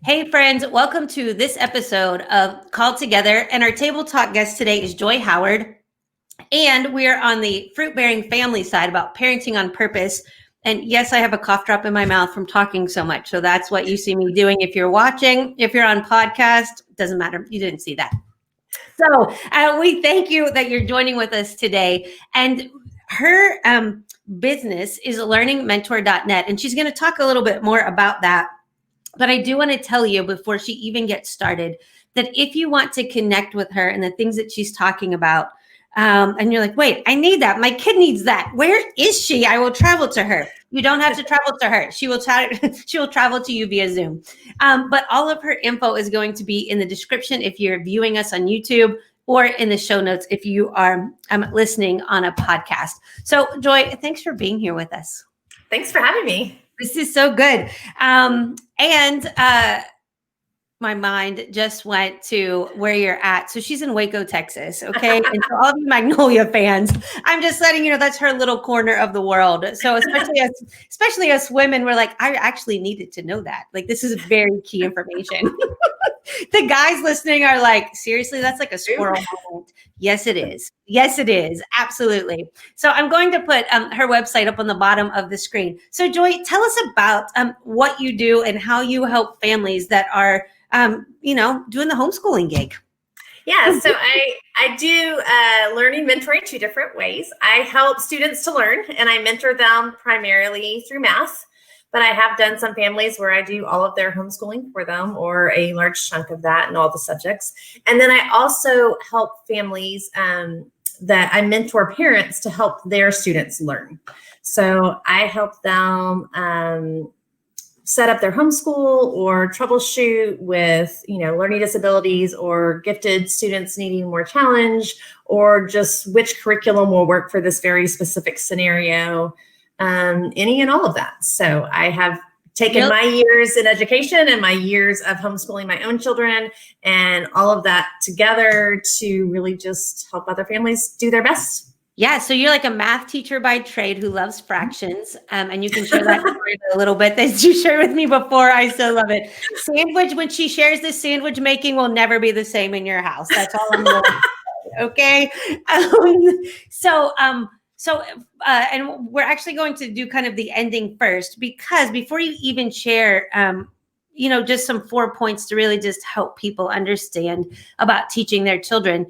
Hey friends, welcome to this episode of Called Together. And our table talk guest today is Joy Howard. And we're on the fruit-bearing family side about parenting on purpose. And yes, I have a cough drop in my mouth from talking so much. So that's what you see me doing. If you're watching, if you're on podcast, doesn't matter. You didn't see that. So we thank you that you're joining with us today. And her business is learningmentor.net. And she's going to talk a little bit more about that. But I do want to tell you before she even gets started that if you want to connect with her and the things that she's talking about, and you're like, wait, I need that. My kid needs that. Where is she? I will travel to her. You don't have to travel to her. She will travel to you via Zoom. But all of her info is going to be in the description if you're viewing us on YouTube, or in the show notes if you are listening on a podcast. So Joy, thanks for being here with us. Thanks for having me. This is so good. My mind just went to where you're at. So she's in Waco, Texas. Okay. And for all of you Magnolia fans, I'm just letting you know that's her little corner of the world. So especially us women, we're like, I actually needed to know that. Like, this is very key information. The guys listening are like, seriously, that's like a squirrel moment. Yes, it is. Yes, it is. Absolutely. So I'm going to put her website up on the bottom of the screen. So Joy, tell us about what you do and how you help families that are, doing the homeschooling gig. Yeah, so I do learning mentoring two different ways. I help students to learn, and I mentor them primarily through math. But I have done some families where I do all of their homeschooling for them, or a large chunk of that and all the subjects. And then I also help families that I mentor parents to help their students learn. So I help them set up their homeschool or troubleshoot with, learning disabilities or gifted students needing more challenge, or just which curriculum will work for this very specific scenario. Any and all of that. So I have taken my years in education and my years of homeschooling my own children and all of that together to really just help other families do their best. Yeah. So you're like a math teacher by trade who loves fractions. And you can share that a little bit that you shared with me before. I so love it. Sandwich, when she shares this, sandwich making will never be the same in your house. That's all I'm going to say. Okay. And we're actually going to do kind of the ending first, because before you even share, just some 4 points to really just help people understand about teaching their children.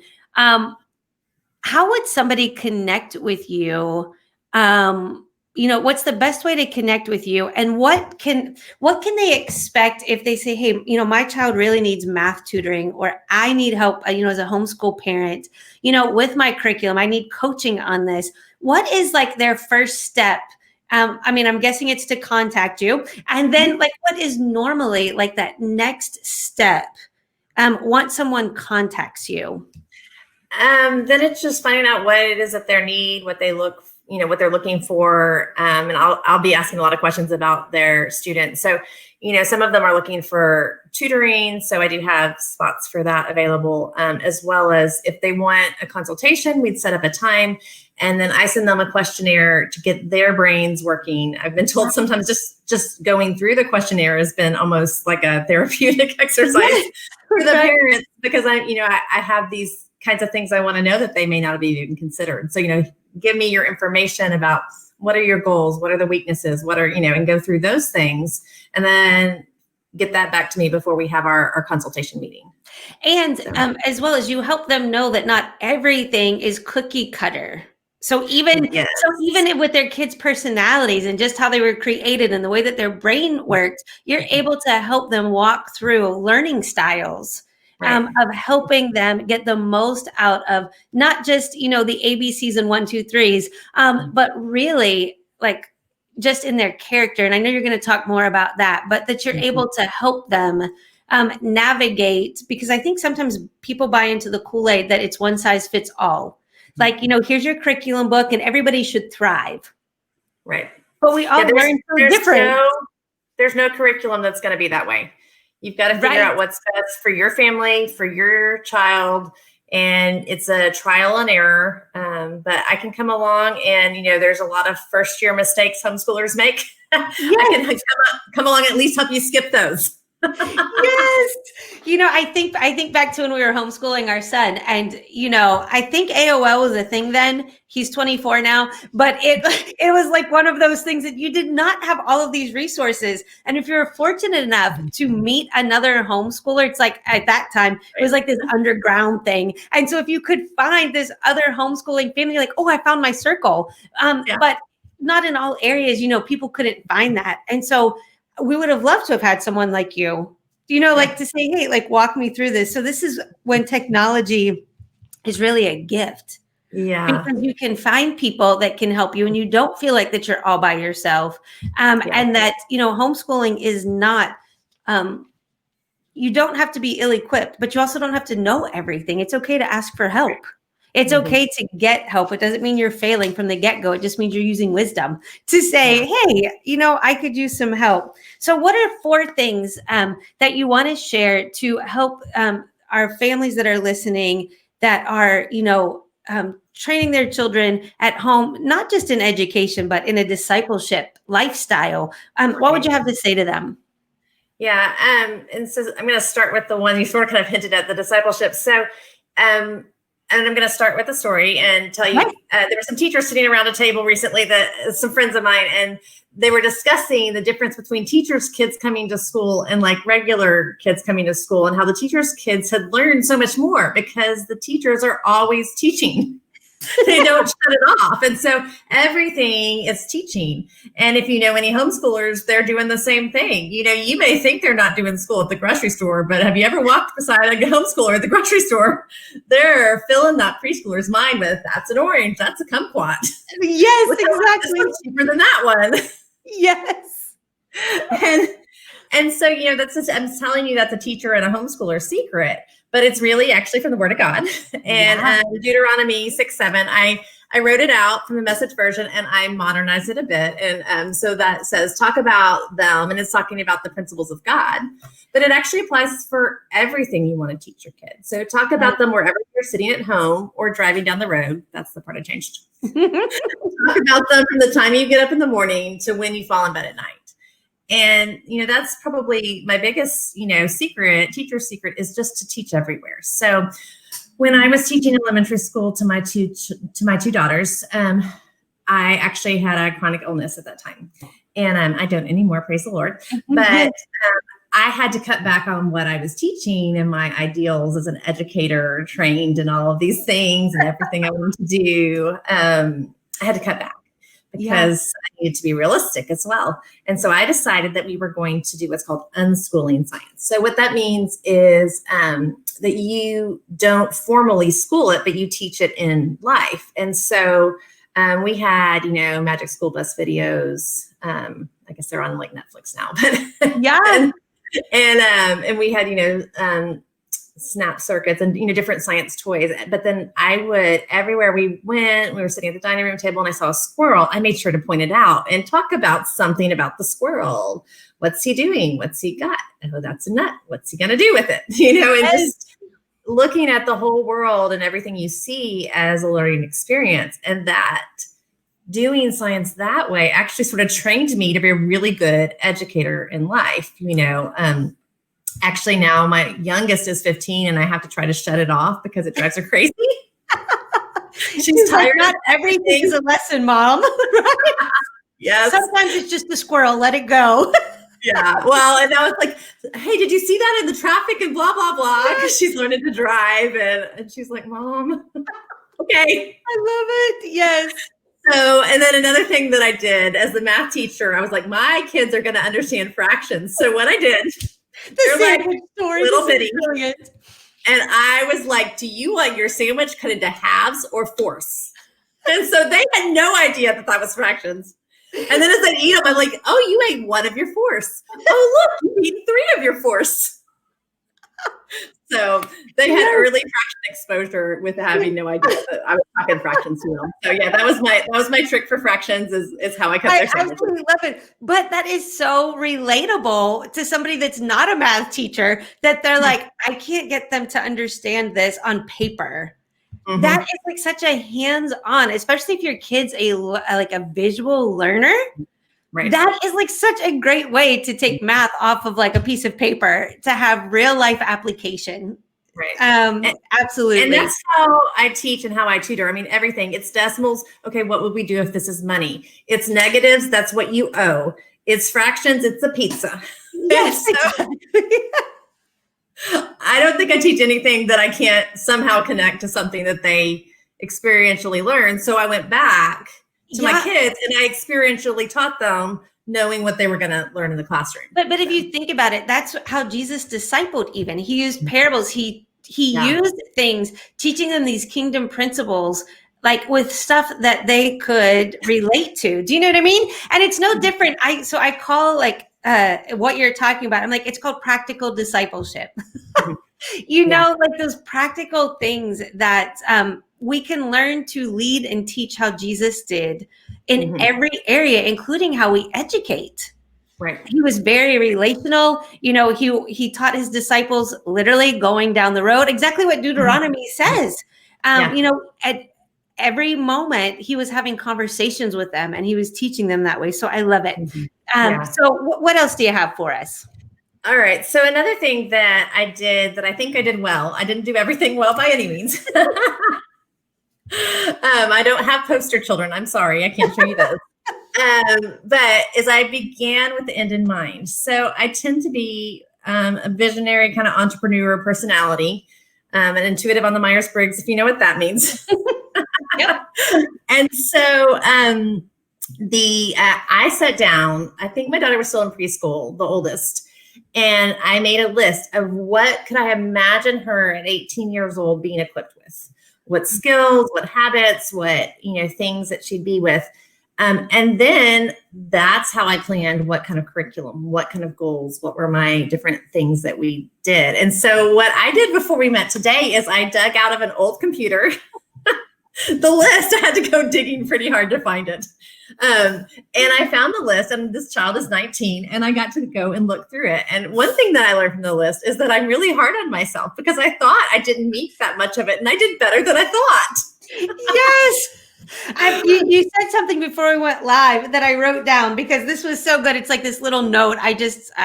How would somebody connect with you? What's the best way to connect with you, and what can they expect if they say, hey, my child really needs math tutoring, or I need help, as a homeschool parent, with my curriculum, I need coaching on this. What is like their first step? I'm guessing it's to contact you. And then what is normally like that next step once someone contacts you? Then it's just finding out what it is that their need, what they're looking for. And I'll be asking a lot of questions about their students. So, some of them are looking for tutoring. So I do have spots for that available, as well as if they want a consultation, we'd set up a time. And then I send them a questionnaire to get their brains working. I've been told sometimes just going through the questionnaire has been almost like a therapeutic exercise for the parents, because I have these kinds of things I want to know that they may not have even considered. So, give me your information about what are your goals, what are the weaknesses, and go through those things, and then get that back to me before we have our consultation meeting. And as well as you help them know that not everything is cookie cutter. So even with their kids' personalities and just how they were created and the way that their brain worked, you're able to help them walk through learning styles. Right. Of helping them get the most out of not just, the ABCs and 1, 2, 3s, but really like just in their character. And I know you're going to talk more about that, but that you're able to help them navigate, because I think sometimes people buy into the Kool-Aid that it's one size fits all. Like, here's your curriculum book and everybody should thrive. Right. But we all learn so different. There's no curriculum that's going to be that way. You've got to figure out what's best for your family, for your child, and it's a trial and error. But I can come along and, there's a lot of first year mistakes homeschoolers make. I can come along and at least help you skip those. Yes. I think back to when we were homeschooling our son, and I think AOL was a thing then. He's 24 now, but it was like one of those things that you did not have all of these resources. And if you're fortunate enough to meet another homeschooler, it's like at that time it was like this underground thing. And so if you could find this other homeschooling family, like, oh, I found my circle. But not in all areas, people couldn't find that. And so we would have loved to have had someone like you, like to say, hey, like walk me through this. So this is when technology is really a gift. Yeah. Because you can find people that can help you and you don't feel like that you're all by yourself. And that, homeschooling is not, you don't have to be ill-equipped, but you also don't have to know everything. It's okay to ask for help. It's okay to get help. It doesn't mean you're failing from the get-go. It just means you're using wisdom to say, hey, I could use some help. So what are 4 things that you want to share to help our families that are listening that are, training their children at home, not just in education, but in a discipleship lifestyle? What would you have to say to them? Yeah. And so I'm going to start with the one you sort of kind of hinted at, the discipleship. So, and I'm going to start with a story and tell you, there were some teachers sitting around a table recently, some friends of mine, and they were discussing the difference between teachers' kids coming to school and like regular kids coming to school, and how the teachers' kids had learned so much more because the teachers are always teaching. They don't shut it off. And so everything is teaching. And if you know any homeschoolers, they're doing the same thing. You may think they're not doing school at the grocery store, but have you ever walked beside a homeschooler at the grocery store? They're filling that preschooler's mind with, that's an orange, that's a kumquat. Yes, exactly. It's cheaper than that one. Yes. And so, that's just, I'm telling you that's a teacher and a homeschooler secret, but it's really actually from the Word of God. And Deuteronomy 6:7, I wrote it out from the Message version and I modernized it a bit. And so that says, talk about them, and it's talking about the principles of God, but it actually applies for everything you want to teach your kids. So talk about them wherever you're sitting at home or driving down the road. That's the part I changed. Talk about them from the time you get up in the morning to when you fall in bed at night. And, that's probably my biggest, teacher secret is just to teach everywhere. So when I was teaching elementary school to my two daughters, I actually had a chronic illness at that time. And I don't anymore, praise the Lord. But I had to cut back on what I was teaching and my ideals as an educator, trained in all of these things and everything I wanted to do. I had to cut back, because I needed to be realistic as well. And so I decided that we were going to do what's called unschooling science. So what that means is that you don't formally school it, but you teach it in life. And so we had, Magic School Bus videos. I guess they're on like Netflix now, but and we had, snap circuits and, different science toys. But then everywhere we went, we were sitting at the dining room table and I saw a squirrel. I made sure to point it out and talk about something about the squirrel. What's he doing? What's he got? Oh, that's a nut. What's he going to do with it? And just looking at the whole world and everything you see as a learning experience. And that doing science that way actually sort of trained me to be a really good educator in life. Actually, now my youngest is 15 and I have to try to shut it off because it drives her crazy. She's tired. Not everything's a lesson, Mom. Right? Yes. Sometimes it's just a squirrel. Let it go. Yeah. Well, and I was like, hey, did you see that in the traffic and blah, blah, blah? Because she's learning to drive. And she's like, Mom, okay. I love it. Yes. So, and then another thing that I did as the math teacher, I was like, my kids are going to understand fractions. So what I did, The like story, little bitty. And I was like, do you want your sandwich cut into halves or fourths? And so they had no idea that was fractions. And then as I eat them, I'm like, oh, you ate one of your fourths. Oh, look, you ate 3 of your fourths. So they had early fraction exposure with having no idea that I was talking fractions to them. So yeah, that was my trick for fractions is how I cut their sandwiches. I absolutely love it. But that is so relatable to somebody that's not a math teacher, that they're like, I can't get them to understand this on paper. Mm-hmm. That is like such a hands-on, especially if your kid's a visual learner. Right. That is like such a great way to take math off of like a piece of paper to have real life application. Right. Absolutely. And that's how I teach and how I tutor. I mean, everything. It's decimals. Okay, what would we do if this is money? It's negatives. That's what you owe. It's fractions. It's a pizza. Yes. So, I don't think I teach anything that I can't somehow connect to something that they experientially learn. So I went back to my kids and I experientially taught them, knowing what they were going to learn in the classroom. But if you think about it, that's how Jesus discipled even. He used parables. He used things, teaching them these kingdom principles, like with stuff that they could relate to. Do you know what I mean? And it's no different. I call like what you're talking about. I'm like, it's called practical discipleship. Like those practical things that we can learn to lead and teach how Jesus did in every area, including how we educate. Right. He was very relational. He taught his disciples literally going down the road, exactly what Deuteronomy says. At every moment he was having conversations with them and he was teaching them that way. So I love it. So what else do you have for us? All right. So another thing that I did that I think I did well, I didn't do everything well by any means. I don't have poster children. I'm sorry. I can't show you those. But as I began with the end in mind. So I tend to be a visionary kind of entrepreneur personality, an intuitive on the Myers-Briggs, if you know what that means. And so I sat down, I think my daughter was still in preschool, the oldest, and I made a list of what could I imagine her at 18 years old being equipped with, what skills, what habits, what, things that she'd be with. And then that's how I planned what kind of curriculum, what kind of goals, what were my different things that we did. And so what I did before we met today is I dug out of an old computer the list. I had to go digging pretty hard to find it. And I found the list, and this child is 19, and I got to go and look through it. And one thing that I learned from the list is that I'm really hard on myself because I thought I didn't meet that much of it, and I did better than I thought. Yes. You said something before we went live that I wrote down because this was so good. It's like this little note. I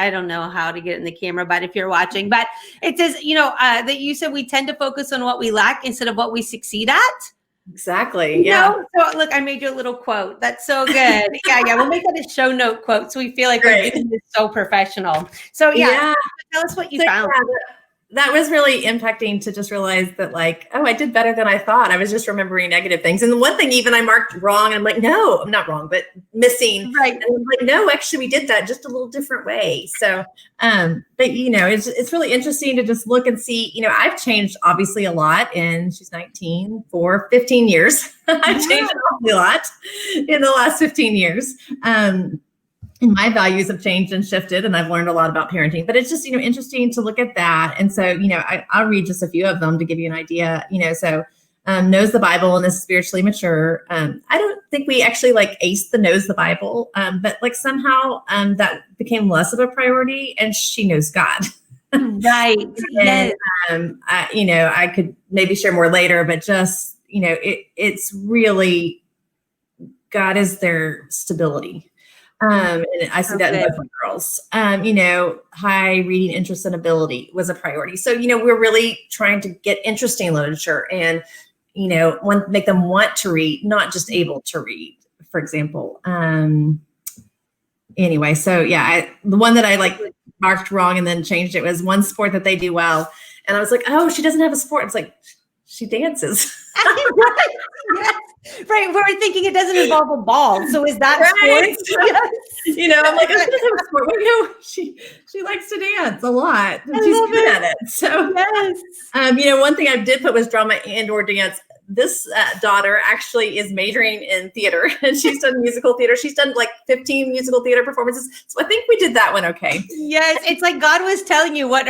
don't know how to get it in the camera, but if you're watching, but it says, that you said we tend to focus on what we lack instead of what we succeed at. Exactly. Yeah. So look, I made you a little quote. That's so good. Yeah. We'll make that a show note quote. So we feel like we're doing this so professional. So tell us what you found. That was really impacting to just realize that I did better than I thought. I was just remembering negative things. And the one thing even I marked wrong, I'm like, no, I'm not wrong, but missing. Right. And I'm like, no, actually we did that just a little different way. So, but it's really interesting to just look and see, I've changed obviously a lot, and she's 19 for 15 years. I've changed an awfully lot in the last 15 years. And my values have changed and shifted, and I've learned a lot about parenting, but it's just, interesting to look at that. And so, I'll read just a few of them to give you an idea, knows the Bible and is spiritually mature. I don't think we actually aced the knows the Bible, but somehow that became less of a priority, and she knows God. Right. And, I could maybe share more later, but just, it's really, God is their stability. And I see that in both my girls. High reading interest and ability was a priority. So, we're really trying to get interesting literature and, make them want to read, not just able to read, for example. Anyway, so the one that I marked wrong and then changed it was one sport that they do well. And I was like, oh, she doesn't have a sport. It's like, she dances. Right. We're thinking it doesn't involve a ball. So is that sports? Yes. I'm like, oh, she doesn't have a sport. Well, she likes to dance a lot. And she's good at it. So, one thing I did put was drama and/or dance. This daughter actually is majoring in theater, and she's done musical theater. She's done 15 musical theater performances. So I think we did that one okay. Yes. It's like God was telling you what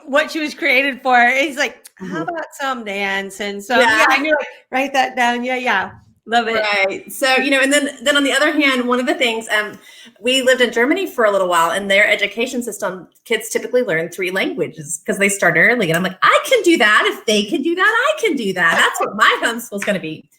what she was created for. He's like, how about some dance? And so, and you're write that down. Yeah. Love it. Right. So, and then on the other hand, one of the things, we lived in Germany for a little while, and their education system, kids typically learn 3 languages because they start early. And I'm like, I can do that. If they can do that, I can do that. That's what my homeschool's going to be.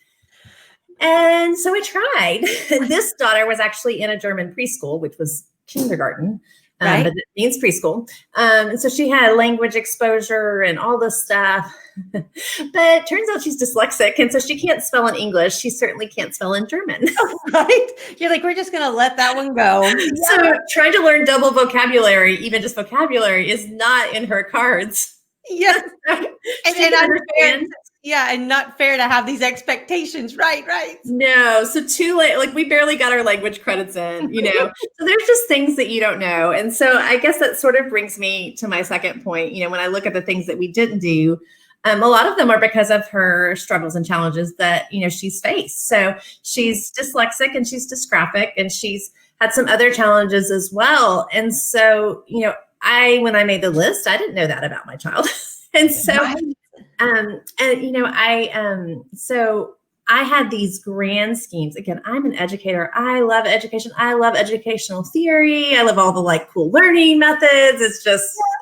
And so we tried. This daughter was actually in a German preschool, which was kindergarten, Right. but it means preschool. And so she had language exposure and all this stuff. But it turns out she's dyslexic. And so she can't spell in English. She certainly can't spell in German. Right? You're like, we're just going to let that one go. So trying to learn double vocabulary, even just vocabulary, is not in her cards. Yes. and unfair. Yeah. And not fair to have these expectations. Right. No. So too late. Like we barely got our language credits in, So there's just things that you don't know. And so I guess that sort of brings me to my second point. When I look at the things that we didn't do, a lot of them are because of her struggles and challenges that, she's faced. So she's dyslexic and she's dysgraphic and she's had some other challenges as well. And so, when I made the list, I didn't know that about my child. And so, so I had these grand schemes. Again, I'm an educator. I love education. I love educational theory. I love all the cool learning methods.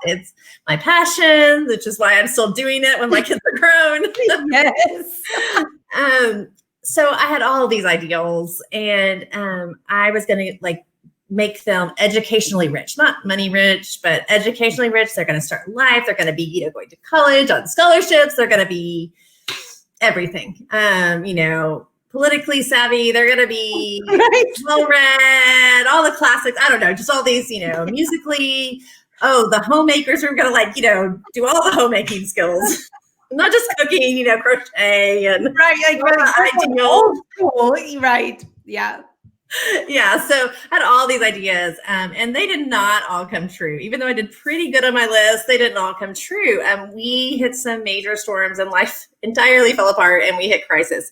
It's my passion, which is why I'm still doing it when my kids are grown. Yes. So I had all of these ideals and I was going to make them educationally rich, not money rich, but educationally rich. They're going to start life. They're going to be, going to college on scholarships. They're going to be everything, politically savvy. They're going to be well-read, all the classics. I don't know, just all these, musically. Oh, the homemakers are going to do all the homemaking skills. Not just cooking, crochet and Old school. Right. Yeah. Yeah. So I had all these ideas and they did not all come true. Even though I did pretty good on my list, they didn't all come true. We hit some major storms and life entirely fell apart and we hit crisis.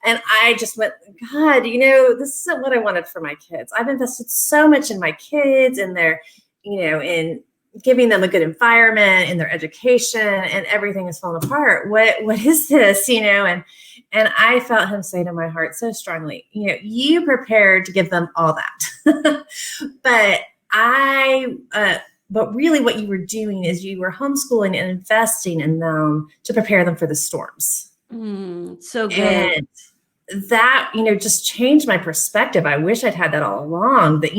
And I just went, God, this isn't what I wanted for my kids. I've invested so much in my kids and their, in giving them a good environment in their education and everything is falling apart. What is this, And I felt him say to my heart so strongly, you prepared to give them all that. But really what you were doing is you were homeschooling and investing in them to prepare them for the storms. So good. And that, just changed my perspective. I wish I'd had that all along, that,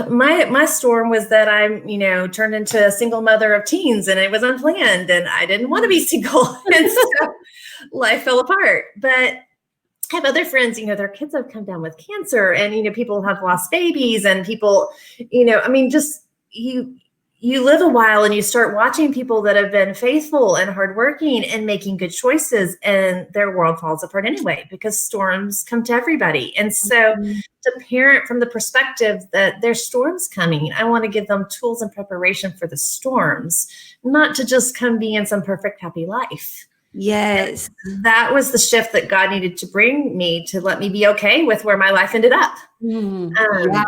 my storm was that I'm, turned into a single mother of teens and it was unplanned and I didn't want to be single. And so life fell apart. But I have other friends, their kids have come down with cancer and, people have lost babies and people, just you live a while and you start watching people that have been faithful and hardworking and making good choices and their world falls apart anyway, because storms come to everybody. And so to parent from the perspective that there's storms coming, I want to give them tools and preparation for the storms, not to just come be in some perfect, happy life. Yes. And that was the shift that God needed to bring me to let me be okay with where my life ended up. Yeah.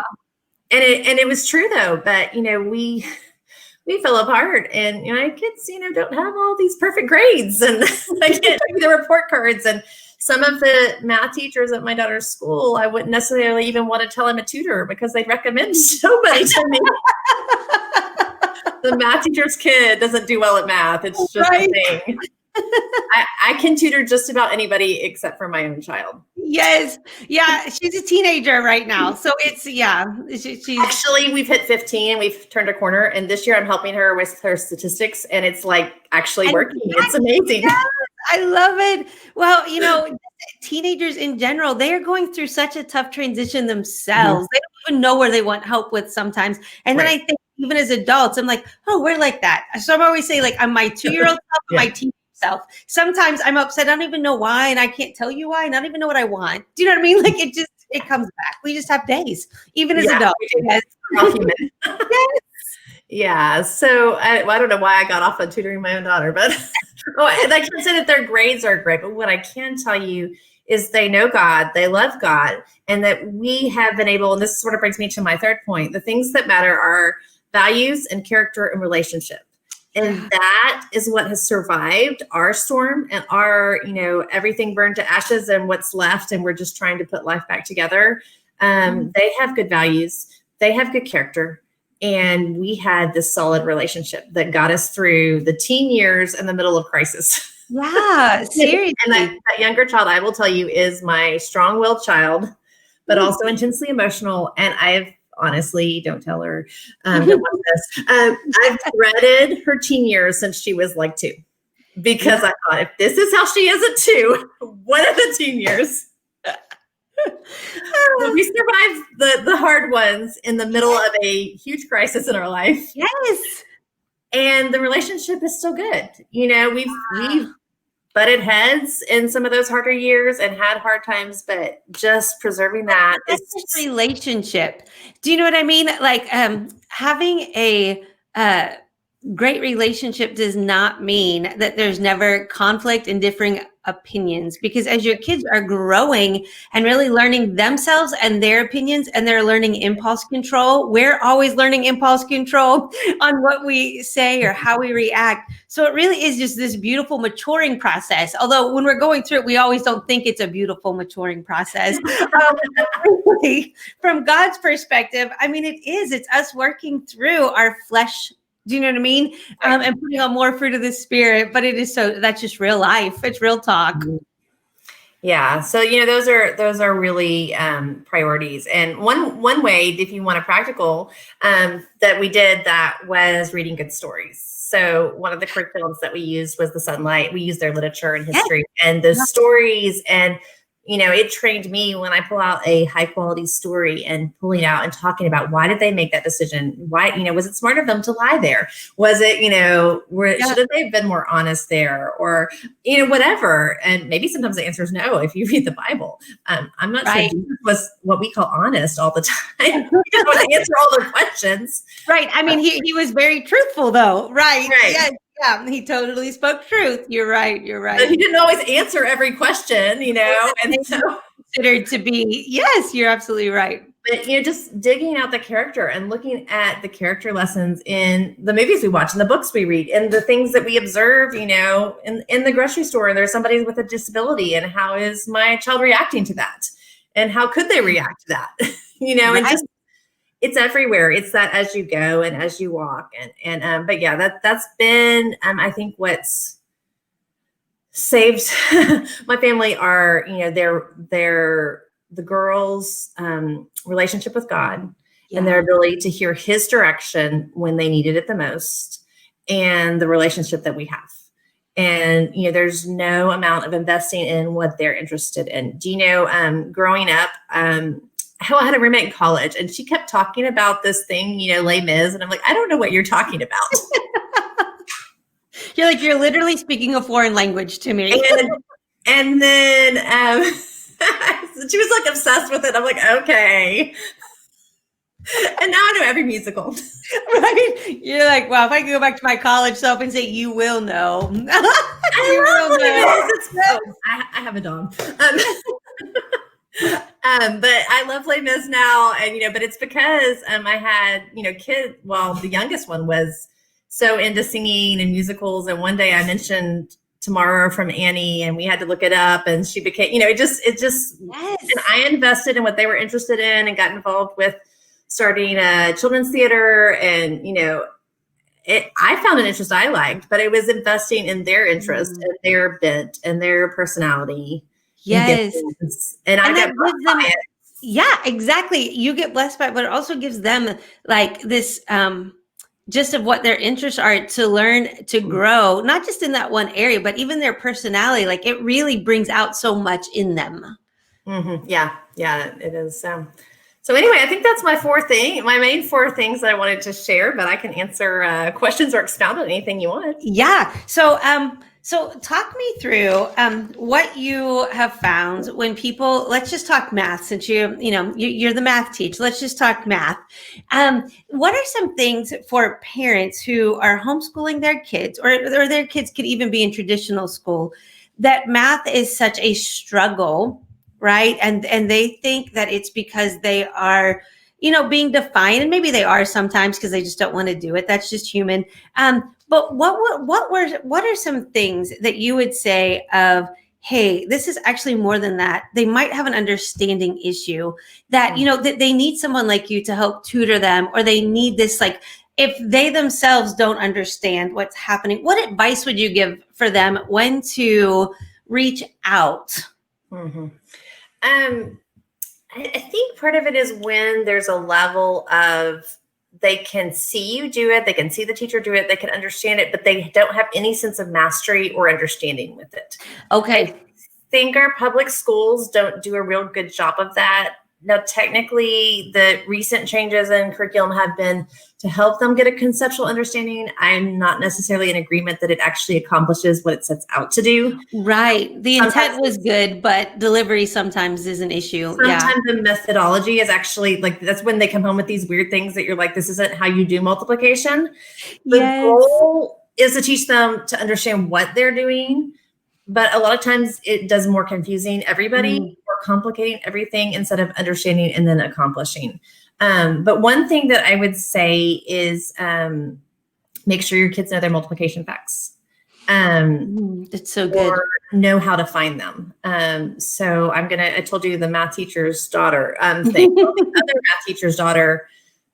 And it was true though, but we fell apart and my kids, don't have all these perfect grades and I can't do the report cards. And some of the math teachers at my daughter's school, I wouldn't necessarily even want to tell them a tutor because they'd recommend somebody to me. The math teacher's kid doesn't do well at math. It's just a thing. I can tutor just about anybody except for my own child. Yes. Yeah. She's a teenager right now. So it's, she's actually, we've hit 15 and we've turned a corner. And this year I'm helping her with her statistics and it's actually working. It's amazing. Yes, I love it. Well, teenagers in general, they are going through such a tough transition themselves. They don't even know where they want help with sometimes. And then I think even as adults, I'm like, oh, we're like that. So I'm always saying I'm my 2-year-old self and my teenage self. Sometimes I'm upset. I don't even know why. And I can't tell you why. And I don't even know what I want. Do you know what I mean? It comes back. We just have days, even as adults. Yes. Yeah. So I don't know why I got off on tutoring my own daughter, but I can't say that their grades are great. But what I can tell you is they know God, they love God, and that we have been able, and this sort of brings me to my third point, the things that matter are values and character and relationship. And that is what has survived our storm and our, everything burned to ashes and what's left. And we're just trying to put life back together. They have good values. They have good character. And we had this solid relationship that got us through the teen years in the middle of crisis. Yeah, seriously. And that younger child, I will tell you, is my strong-willed child, but also intensely emotional. And I've honestly, don't tell her, don't want this. I've dreaded her teen years since she was like 2, because I thought, if this is how she is at 2, what are the teen years? Well, we survived the hard ones in the middle of a huge crisis in our life. Yes. And the relationship is still good. You know, we've butted heads in some of those harder years and had hard times, but just preserving that is just relationship. Do you know what I mean? Like having a great relationship does not mean that there's never conflict and differing opinions, because as your kids are growing and really learning themselves and their opinions, and they're learning impulse control, we're always learning impulse control on what we say or how we react. So it really is just this beautiful maturing process. Although when we're going through it, we always don't think it's a beautiful maturing process. From God's perspective, I mean, it is. It's us working through our flesh. Do you know what I mean? And putting on more fruit of the Spirit. But it is that's just real life. It's real talk. Yeah. So, you know, those are really priorities. And one way, if you want a practical, that we did that was reading good stories. So one of the curriculums that we used was the Sunlight. We used their literature and history and the stories, and you know, it trained me when I pull out a high quality story and pulling out and talking about, why did they make that decision? Why, you know, was it smart of them to lie there? Was it, you know, should they have been more honest there, or, you know, whatever? And maybe sometimes the answer is no, if you read the Bible. I'm not sure Jesus was what we call honest all the time. He didn't want to answer all the questions. Right. I mean, he was very truthful though. Right. Yes. Yeah, he totally spoke truth. You're right. But he didn't always answer every question, you know, and so considered to be, yes, you're absolutely right. But, you know, just digging out the character and looking at the character lessons in the movies we watch and the books we read and the things that we observe, you know, in the grocery store, and there's somebody with a disability, and how is my child reacting to that? And how could they react to that? You know, and just, it's everywhere. It's that as you go and as you walk. But yeah, that's been, I think what's saved my family are, you know, the girls' relationship with God and their ability to hear his direction when they needed it the most, and the relationship that we have. And, you know, there's no amount of investing in what they're interested in. Do you know, growing up, I had a roommate in college, and she kept talking about this thing, you know, Les Mis, and I'm like, I don't know what you're talking about. You're like, you're literally speaking a foreign language to me. And then she was like obsessed with it. I'm like, okay. And now I know every musical. Right? You're like, well, if I could go back to my college self and say, you will know. I have a dog. But I love Les Mis now, and, you know, but it's because I had, you know, the youngest one was so into singing and musicals, and one day I mentioned Tamara from Annie, and we had to look it up, and she became, you know, it just yes. And I invested in what they were interested in and got involved with starting a children's theater, and, you know, I found an interest I liked, but it was investing in their interest and their bent and their personality. Yes. And I got blessed by it. Yeah, exactly. You get blessed by it, but it also gives them like this just of what their interests are to learn to grow, not just in that one area, but even their personality. Like it really brings out so much in them. Mm-hmm. Yeah, it is. So anyway, I think that's my main 4 things that I wanted to share, but I can answer questions or expound on anything you want. Yeah. So talk me through what you have found when people, let's just talk math, since you're the math teacher. Let's just talk math. What are some things for parents who are homeschooling their kids, or their kids could even be in traditional school, that math is such a struggle, right? And they think that it's because they are, you know, being defiant, and maybe they are sometimes because they just don't want to do it. That's just human. But what are some things that you would say of, hey, this is actually more than that? They might have an understanding issue that, you know, that they need someone like you to help tutor them, or they need this like if they themselves don't understand what's happening, what advice would you give for them when to reach out? Mm-hmm. I think part of it is when there's a level of they can see you do it, they can see the teacher do it, they can understand it, but they don't have any sense of mastery or understanding with it. Okay. I think our public schools don't do a real good job of that. Now, technically, the recent changes in curriculum have been to help them get a conceptual understanding. I'm not necessarily in agreement that it actually accomplishes what it sets out to do. Right. The intent was good, but delivery sometimes is an issue. Sometimes the methodology is actually like, that's when they come home with these weird things that you're like, this isn't how you do multiplication. The goal is to teach them to understand what they're doing. But a lot of times it does more confusing everybody or complicating everything instead of understanding and then accomplishing. But one thing that I would say is make sure your kids know their multiplication facts. It's so good. Or know how to find them. So I told you the math teacher's daughter thing. The other math teacher's daughter,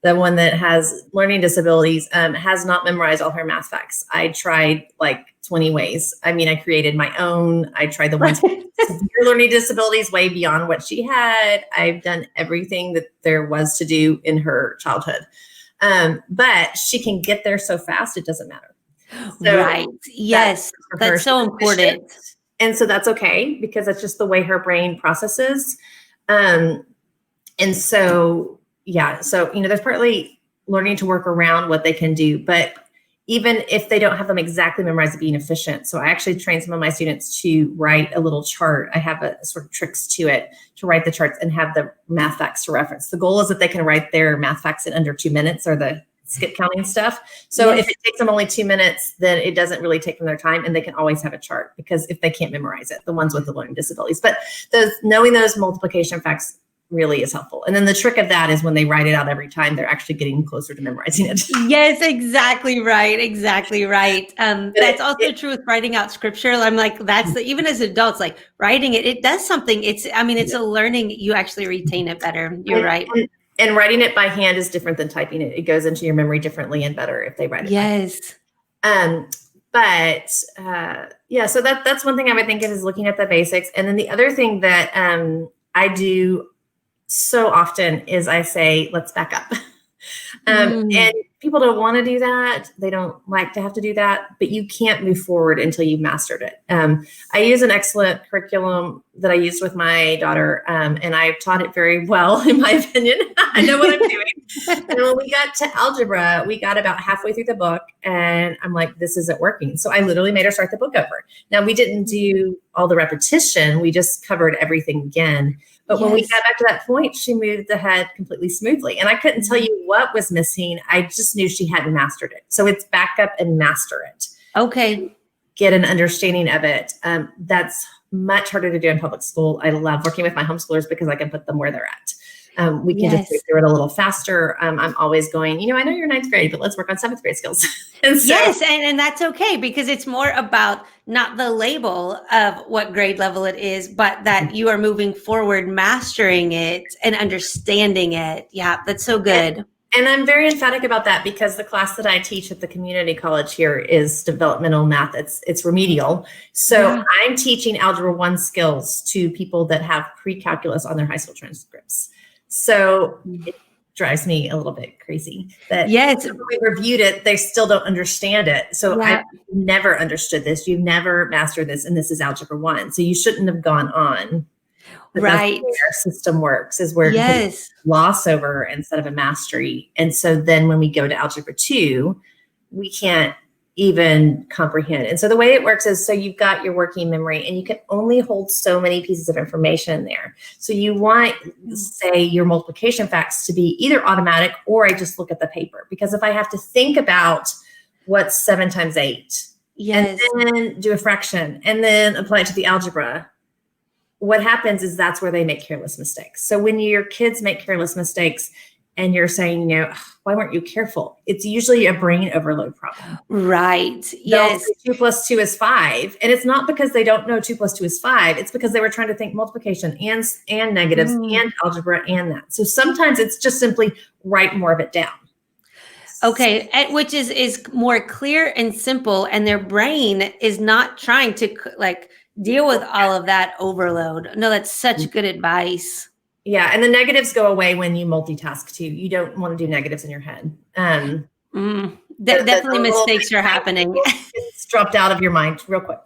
the one that has learning disabilities, has not memorized all her math facts. I tried like 20 ways. I mean, I created my own. I tried the ones with severe learning disabilities way beyond what she had. I've done everything that there was to do in her childhood. But she can get there so fast, it doesn't matter. So right. Yes. That's so important. And so that's okay because that's just the way her brain processes. And so, yeah. So, there's partly learning to work around what they can do, but even if they don't have them exactly memorized to being efficient. So I actually train some of my students to write a little chart. I have a sort of tricks to it to write the charts and have the math facts to reference. The goal is that they can write their math facts in under 2 minutes or the skip counting stuff. So if it takes them only 2 minutes, then it doesn't really take them their time and they can always have a chart because if they can't memorize it, the ones with the learning disabilities. But knowing those multiplication facts really is helpful. And then the trick of that is when they write it out every time, they're actually getting closer to memorizing it. Yes, exactly right. Exactly right. That's also true with writing out scripture. I'm like, even as adults, like writing it does something. It's a learning, you actually retain it better. You're right. And writing it by hand is different than typing it. It goes into your memory differently and better if they write it. Yes. So that's one thing I would think of is looking at the basics. And then the other thing that I do so often is I say, let's back up. And people don't want to do that. They don't like to have to do that, but you can't move forward until you've mastered it. I use an excellent curriculum that I used with my daughter, and I've taught it very well, in my opinion. I know what I'm doing. And when we got to algebra, we got about halfway through the book, and I'm like, this isn't working. So I literally made her start the book over. Now, we didn't do all the repetition. We just covered everything again. But when we got back to that point, she moved ahead completely smoothly. And I couldn't tell you what was missing. I just knew she hadn't mastered it. So it's back up and master it. Okay. Get an understanding of it. That's much harder to do in public school. I love working with my homeschoolers because I can put them where they're at. We can just move through it a little faster. I'm always going, I know you're 9th grade, but let's work on 7th grade skills. And that's okay because it's more about not the label of what grade level it is, but that you are moving forward, mastering it and understanding it. Yeah, that's so good. And I'm very emphatic about that because the class that I teach at the community college here is developmental math. It's remedial. So I'm teaching Algebra 1 skills to people that have pre-calculus on their high school transcripts. So it drives me a little bit crazy that when we reviewed it, they still don't understand it. So I've never understood this. You've never mastered this. And this is Algebra 1. So you shouldn't have gone on. But that's the way our system works is where it's gloss over instead of a mastery. And so then when we go to Algebra 2, we can't even comprehend. And so the way it works is, so you've got your working memory and you can only hold so many pieces of information there. So you want, say, your multiplication facts to be either automatic or I just look at the paper. Because if I have to think about what's 7 times 8 and then do a fraction and then apply it to the algebra, what happens is that's where they make careless mistakes. So when your kids make careless mistakes and you're saying, why weren't you careful? It's usually a brain overload problem. Right. Yes. 2 plus 2 is 5. And it's not because they don't know 2 plus 2 is 5. It's because they were trying to think multiplication and negatives and algebra and that. So sometimes it's just simply write more of it down. Okay, which is more clear and simple, and their brain is not trying to like deal with all of that overload. No, that's such good advice. Yeah, and the negatives go away when you multitask too. You don't want to do negatives in your head. Definitely mistakes are happening. It's dropped out of your mind real quick.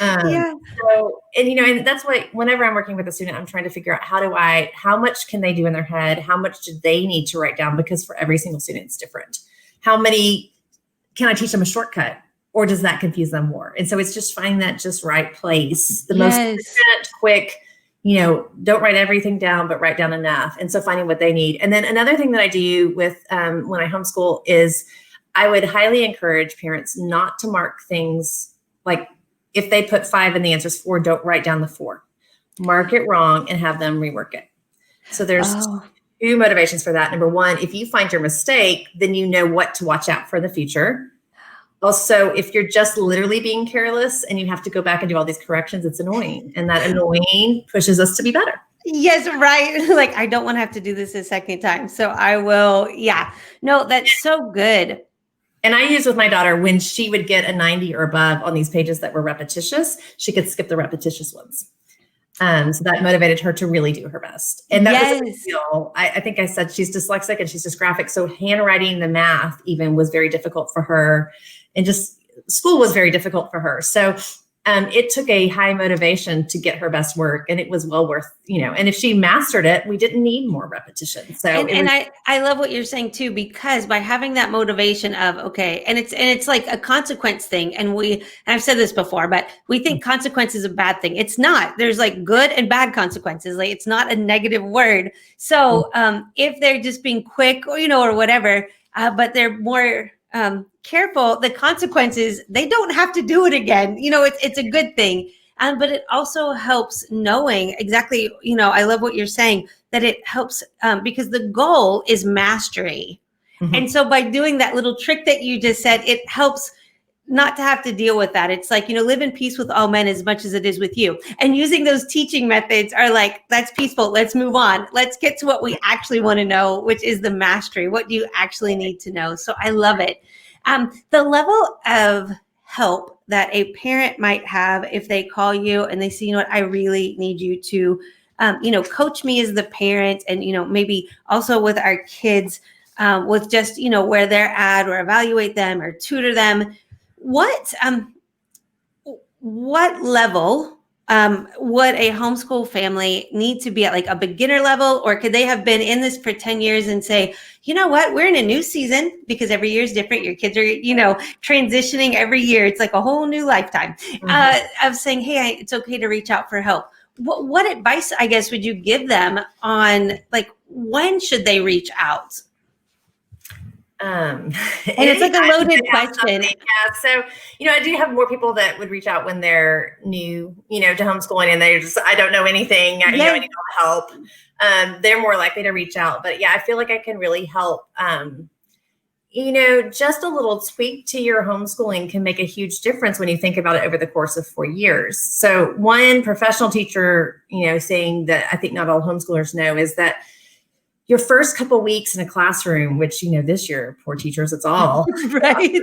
Yeah. So, and that's what, whenever I'm working with a student, I'm trying to figure out how much can they do in their head? How much do they need to write down? Because for every single student, it's different. How many can I teach them a shortcut, or does that confuse them more? And so it's just finding that just right place, the most efficient, quick, don't write everything down, but write down enough. And so finding what they need. And then another thing that I do with, when I homeschool is I would highly encourage parents not to mark things like, if they put 5 and the answer's 4, don't write down the 4. Mark it wrong and have them rework it. So there's 2 motivations for that. Number 1, if you find your mistake, then you know what to watch out for in the future. Also, if you're just literally being careless and you have to go back and do all these corrections, it's annoying. And that annoying pushes us to be better. Yes, right. Like, I don't want to have to do this a second time. So I will. Yeah. No, that's so good. And I used with my daughter, when she would get a 90 or above on these pages that were repetitious, she could skip the repetitious ones. So that motivated her to really do her best. And that was a big deal. I think I said she's dyslexic and she's dysgraphic. So handwriting the math even was very difficult for her. And just school was very difficult for her. So it took a high motivation to get her best work, and it was well worth, and if she mastered it, we didn't need more repetition. So I love what you're saying too, because by having that motivation of, okay, and it's like a consequence thing. And I've said this before, but we think consequence is a bad thing. It's not. There's like good and bad consequences. Like, it's not a negative word. So if they're just being quick or, or whatever, but they're more careful, the consequences, they don't have to do it again. It's a good thing. But it also helps knowing exactly, I love what you're saying, that it helps because the goal is mastery. Mm-hmm. And so by doing that little trick that you just said, it helps not to have to deal with that. It's like, live in peace with all men as much as it is with you. And using those teaching methods are like, that's peaceful. Let's move on. Let's get to what we actually want to know, which is the mastery. What do you actually need to know? So I love it. The level of help that a parent might have if they call you and they say, I really need you to, coach me as the parent, and, maybe also with our kids, with just, where they're at, or evaluate them or tutor them. What level would a homeschool family need to be at, like a beginner level, or could they have been in this for 10 years and say, you know what, we're in a new season, because every year is different. Your kids are, transitioning every year. It's like a whole new lifetime of saying, hey, it's okay to reach out for help. What advice, I guess, would you give them on, like, when should they reach out? And it's like a loaded question. Yeah. So, I do have more people that would reach out when they're new, to homeschooling, and they're just, I don't know anything. I need all the help. They're more likely to reach out. But yeah, I feel like I can really help. Just a little tweak to your homeschooling can make a huge difference when you think about it over the course of 4 years. So one professional teacher, saying that I think not all homeschoolers know, is that your first couple of weeks in a classroom, which, this year, poor teachers, it's all right.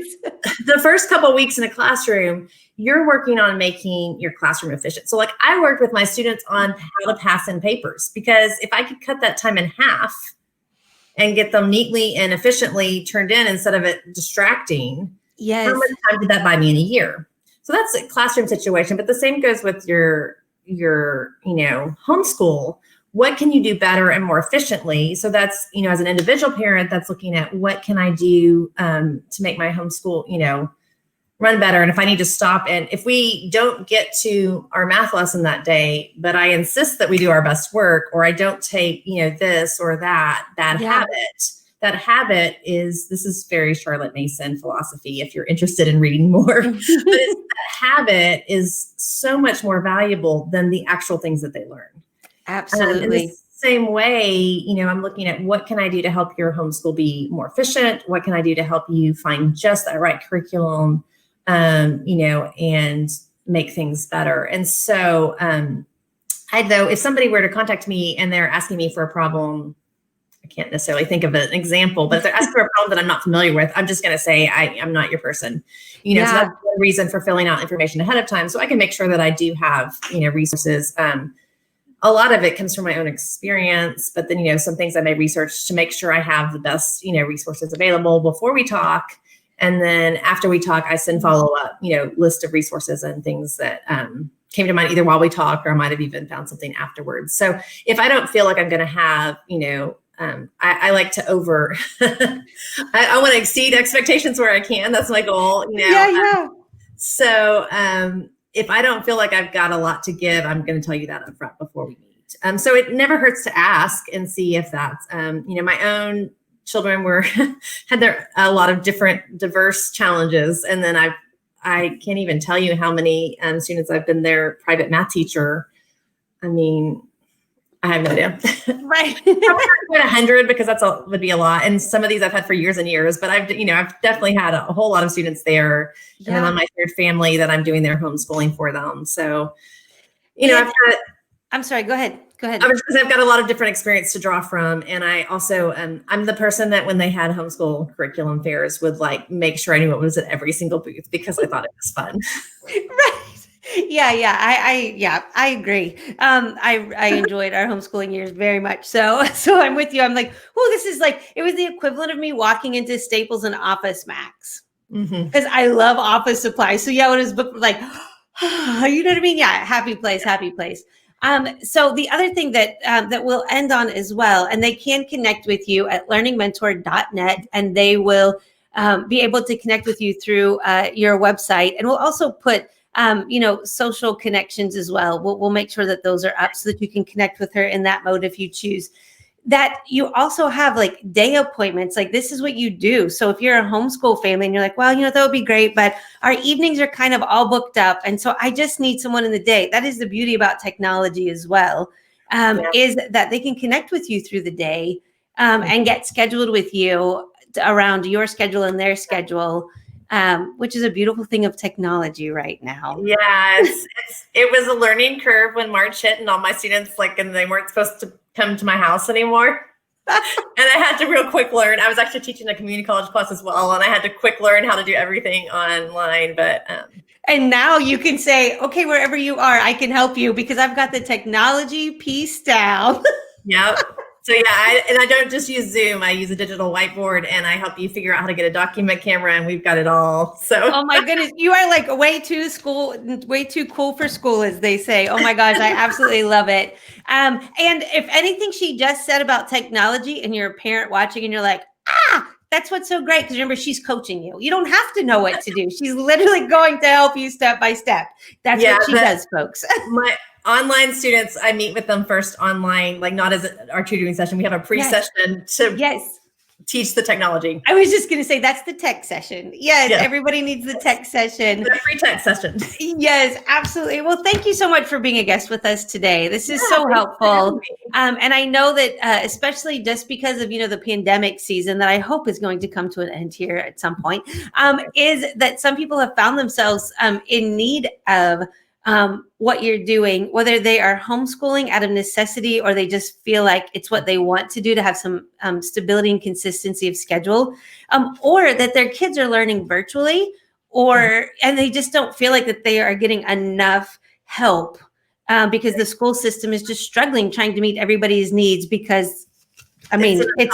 The first couple of weeks in a classroom, you're working on making your classroom efficient. So like, I worked with my students on how to pass in papers, because if I could cut that time in half and get them neatly and efficiently turned in instead of it distracting, how much time did that buy me in a year? So that's a classroom situation, but the same goes with your homeschool. What can you do better and more efficiently? So that's, as an individual parent, that's looking at what can I do to make my homeschool, run better. And if I need to stop, and if we don't get to our math lesson that day, but I insist that we do our best work, or I don't take, this or that habit. That habit this is very Charlotte Mason philosophy, if you're interested in reading more. But that habit is so much more valuable than the actual things that they learn. Absolutely. In the same way, I'm looking at what can I do to help your homeschool be more efficient? What can I do to help you find just that right curriculum, and make things better? And so, if somebody were to contact me and they're asking me for a problem, can't necessarily think of an example, but if they're asking for a problem that I'm not familiar with, I'm just going to say, I'm not your person. So that's one reason for filling out information ahead of time. So I can make sure that I do have, resources. A lot of it comes from my own experience, but then, some things I may research to make sure I have the best, resources available before we talk. And then after we talk, I send follow up, list of resources and things that came to mind either while we talk, or I might have even found something afterwards. So if I don't feel like I'm going to have, I like to I want to exceed expectations where I can. That's my goal. So if I don't feel like I've got a lot to give, I'm going to tell you that up front before we meet. So it never hurts to ask and see if that's, my own children had a lot of different diverse challenges. And then I can't even tell you how many students I've been their private math teacher. I mean, I have no idea. Right. Probably 100 because would be a lot. And some of these I've had for years and years, but I've definitely had a whole lot of students there. And then on my third family that I'm doing their homeschooling for them. So, I'm sorry, go ahead. I've got a lot of different experience to draw from. And I also, I'm the person that when they had homeschool curriculum fairs would make sure I knew what was at every single booth because I thought it was fun. Right. Yeah. I agree. I enjoyed our homeschooling years very much. So I'm with you. I'm like, this is it was the equivalent of me walking into Staples and Office Max because I love office supplies. So it was you know what I mean? Yeah. Happy place. So the other thing that we'll end on as well, and they can connect with you at learningmentor.net, and they will be able to connect with you through your website. And we'll also put social connections as well. We'll make sure that those are up so that you can connect with her in that mode if you choose. That you also have day appointments. This is what you do. So if you're a homeschool family and you're like, well, that would be great, but our evenings are kind of all booked up. And so I just need someone in the day. That is the beauty about technology as well, is that they can connect with you through the day and get scheduled with you around your schedule and their schedule, which is a beautiful thing of technology right now. Yeah, it was a learning curve when March hit and all my students and they weren't supposed to come to my house anymore. And I had to real quick learn. I was actually teaching a community college class as well. And I had to quick learn how to do everything online. But and now you can say, okay, wherever you are, I can help you because I've got the technology piece down. Yep. So I don't just use Zoom. I use a digital whiteboard and I help you figure out how to get a document camera, and we've got it all. So oh my goodness, you are way too cool for school, as they say. Oh my gosh, I absolutely love it. And if anything she just said about technology and you're a parent watching and you're like, that's what's so great, because remember, she's coaching you. You don't have to know what to do. She's literally going to help you step by step. That's what she does, folks. My online students, I meet with them first online, not as our tutoring session. We have a pre-session to teach the technology. I was just going to say that's the tech session. Yes, everybody needs the tech session. The free tech session. Yes, absolutely. Well, thank you so much for being a guest with us today. This is so helpful. And I know that especially just because of, the pandemic season that I hope is going to come to an end here at some point, is that some people have found themselves in need of what you're doing, whether they are homeschooling out of necessity or they just feel like it's what they want to do to have some stability and consistency of schedule, or that their kids are learning virtually, and they just don't feel like that they are getting enough help because the school system is just struggling trying to meet everybody's needs because it's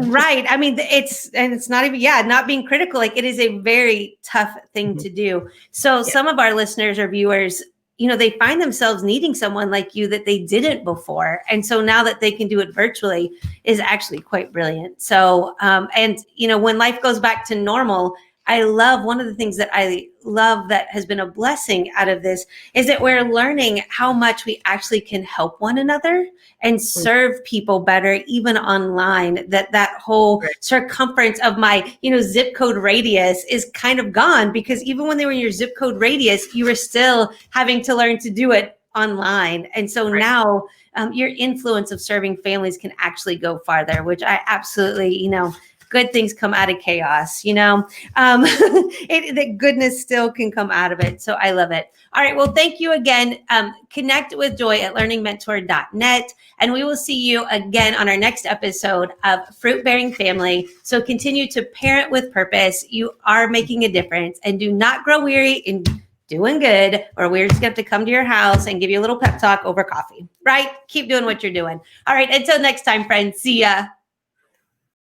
right. It's not even, not being critical. It is a very tough thing to do. So some of our listeners or viewers, they find themselves needing someone like you that they didn't before. And so now that they can do it virtually is actually quite brilliant. So, when life goes back to normal, one of the things that I love that has been a blessing out of this is that we're learning how much we actually can help one another and serve people better, even online, that whole circumference of my, zip code radius is kind of gone, because even when they were in your zip code radius, you were still having to learn to do it online. And so now your influence of serving families can actually go farther, which I absolutely, good things come out of chaos, that goodness still can come out of it. So I love it. All right. Well, thank you again. Connect with Joy at learningmentor.net. And we will see you again on our next episode of Fruit Bearing Family. So continue to parent with purpose. You are making a difference, and do not grow weary in doing good, or we're just going to have to come to your house and give you a little pep talk over coffee, right? Keep doing what you're doing. All right. Until next time, friends. See ya.